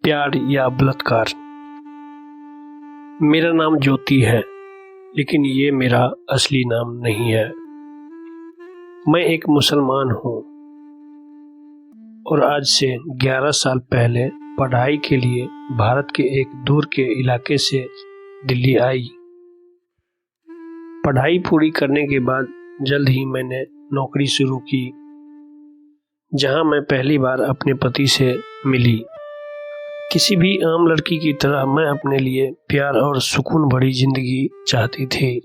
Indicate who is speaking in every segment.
Speaker 1: प्यार या बलात्कार। मेरा नाम ज्योति है, लेकिन ये मेरा असली नाम नहीं है। मैं एक मुसलमान हूँ और आज से 11 साल पहले पढ़ाई के लिए भारत के एक दूर के इलाके से दिल्ली आई। पढ़ाई पूरी करने के बाद जल्द ही मैंने नौकरी शुरू की, जहां मैं पहली बार अपने पति से मिली। किसी भी आम लड़की की तरह मैं अपने लिए प्यार और सुकून भरी जिंदगी चाहती थी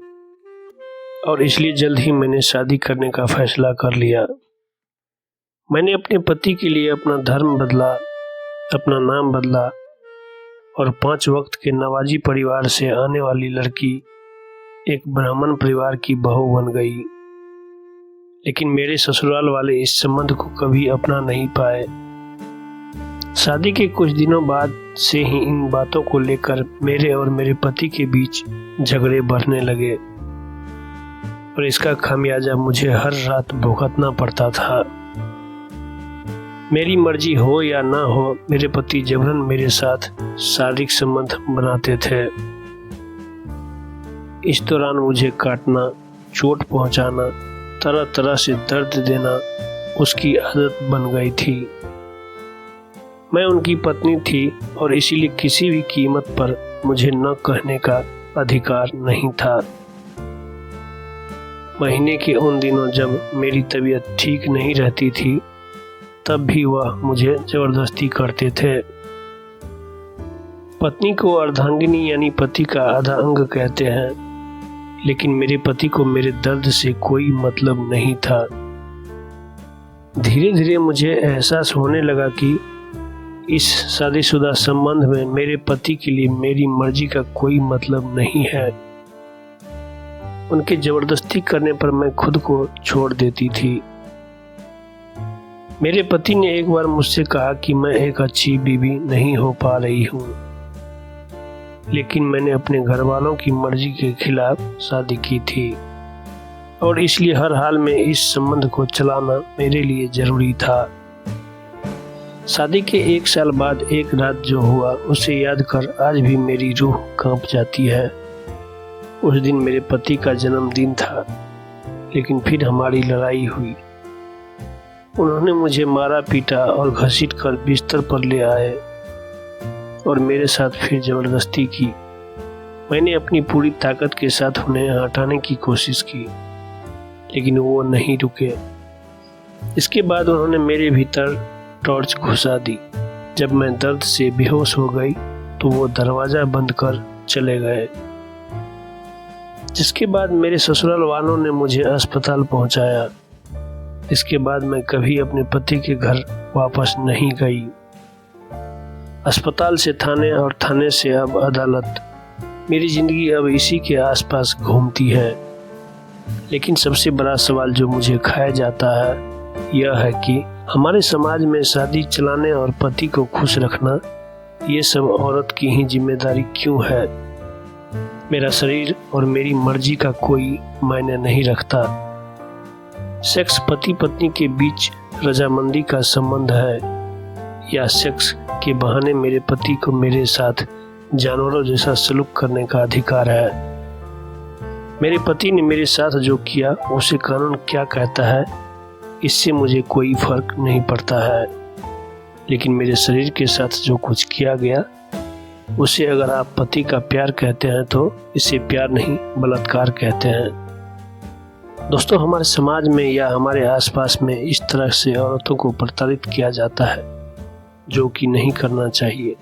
Speaker 1: और इसलिए जल्द ही मैंने शादी करने का फैसला कर लिया। मैंने अपने पति के लिए अपना धर्म बदला, अपना नाम बदला और 5 वक्त के नवाजी परिवार से आने वाली लड़की एक ब्राह्मण परिवार की बहू बन गई। लेकिन मेरे ससुराल वाले इस संबंध को कभी अपना नहीं पाए। शादी के कुछ दिनों बाद से ही इन बातों को लेकर मेरे और मेरे पति के बीच झगड़े बढ़ने लगे और इसका खामियाजा मुझे हर रात भुगतना पड़ता था। मेरी मर्जी हो या ना हो, मेरे पति जबरन मेरे साथ शारीरिक संबंध बनाते थे। इस दौरान मुझे काटना, चोट पहुंचाना, तरह तरह से दर्द देना उसकी आदत बन गई थी। मैं उनकी पत्नी थी और इसीलिए किसी भी कीमत पर मुझे न कहने का अधिकार नहीं था। महीने के उन दिनों जब मेरी तबीयत ठीक नहीं रहती थी, तब भी वह मुझे जबरदस्ती करते थे। पत्नी को अर्धांगिनी यानी पति का आधा अंग कहते हैं, लेकिन मेरे पति को मेरे दर्द से कोई मतलब नहीं था। धीरे धीरे मुझे एहसास होने लगा कि इस शादीशुदा संबंध में मेरे पति के लिए मेरी मर्जी का कोई मतलब नहीं है। उनके जबरदस्ती करने पर मैं खुद को छोड़ देती थी। मेरे पति ने एक बार मुझसे कहा कि मैं एक अच्छी बीवी नहीं हो पा रही हूँ, लेकिन मैंने अपने घर वालों की मर्जी के खिलाफ शादी की थी और इसलिए हर हाल में इस संबंध को चलाना मेरे लिए जरूरी था। शादी के 1 साल बाद एक रात जो हुआ, उसे याद कर आज भी मेरी रूह कांप जाती है। उस दिन मेरे पति का जन्मदिन था, लेकिन फिर हमारी लड़ाई हुई। उन्होंने मुझे मारा पीटा और घसीट कर बिस्तर पर ले आए और मेरे साथ फिर जबरदस्ती की। मैंने अपनी पूरी ताकत के साथ उन्हें हटाने की कोशिश की, लेकिन वो नहीं रुके। इसके बाद उन्होंने मेरे भीतर टॉर्च घुसा दी। जब मैं दर्द से बेहोश हो गई तो वो दरवाजा बंद कर चले गए, जिसके बाद मेरे ससुराल वालों ने मुझे अस्पताल पहुंचाया। इसके बाद मैं कभी अपने पति के घर वापस नहीं गई। अस्पताल से थाने और थाने से अब अदालत, मेरी जिंदगी अब इसी के आसपास घूमती है। लेकिन सबसे बड़ा सवाल जो मुझे खाया जाता है यह है कि हमारे समाज में शादी चलाने और पति को खुश रखना, ये सब औरत की ही जिम्मेदारी क्यों है? मेरा शरीर और मेरी मर्जी का कोई मायने नहीं रखता। सेक्स पति पत्नी के बीच रजामंदी का संबंध है या सेक्स के बहाने मेरे पति को मेरे साथ जानवरों जैसा सलूक करने का अधिकार है? मेरे पति ने मेरे साथ जो किया उसे कानून क्या कहता है, इससे मुझे कोई फर्क नहीं पड़ता है। लेकिन मेरे शरीर के साथ जो कुछ किया गया, उसे अगर आप पति का प्यार कहते हैं तो इसे प्यार नहीं बलात्कार कहते हैं। दोस्तों, हमारे समाज में या हमारे आसपास में इस तरह से औरतों को प्रताड़ित किया जाता है, जो कि नहीं करना चाहिए।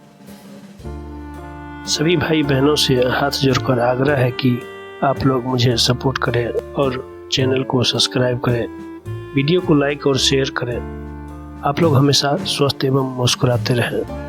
Speaker 1: सभी भाई बहनों से हाथ जोड़कर आग्रह है कि आप लोग मुझे सपोर्ट करें और चैनल को सब्सक्राइब करें, वीडियो को लाइक और शेयर करें। आप लोग हमेशा स्वस्थ एवं मुस्कुराते रहें।